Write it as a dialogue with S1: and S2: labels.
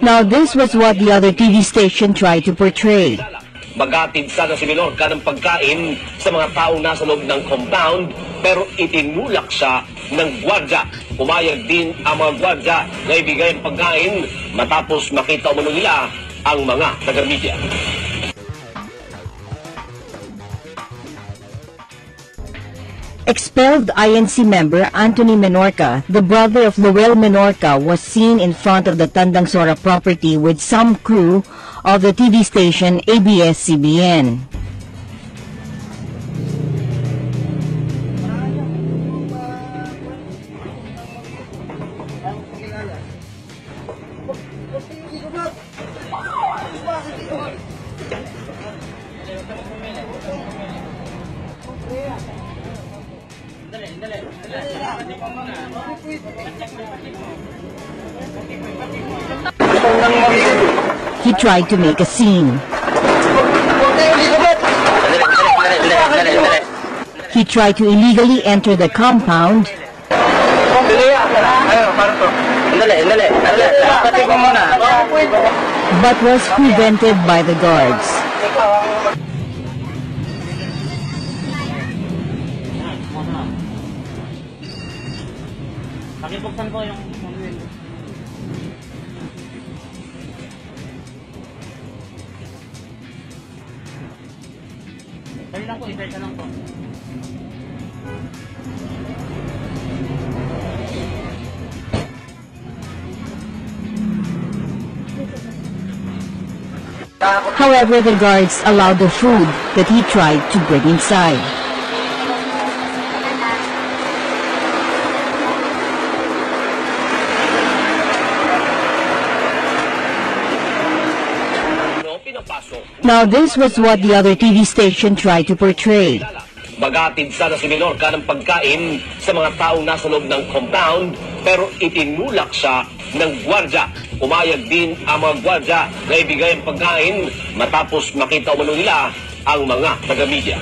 S1: Now this was what the other TV station tried to portray.
S2: Magatid sana si Menorca ng pagkain sa mga taong nasa loob ng compound pero itinulak siya ng gwardya. Pumayag din ang mga gwardya na ibigay ang pagkain matapos makita umano nila ang mga taga-media.
S1: Expelled INC member Anthony Menorca, the brother of Noel Menorca, was seen in front of the Tandangsora property with some crew of the TV station ABS-CBN. He tried to make a scene. He tried to illegally enter the compound, but was prevented by the guards.
S3: Pakibuksan ko yung window. Dali lang po, isa lang po.
S1: However, the guards allowed the food that he tried to bring inside. Now this was what the other TV station tried to portray.
S2: Magatid sana si Menorca ng pagkain sa mga taong nasa loob ng compound pero itinulak siya ng gwardya. Umayag din ang mga gwardya na ibigay ang pagkain matapos makita umano nila ang mga taga-media.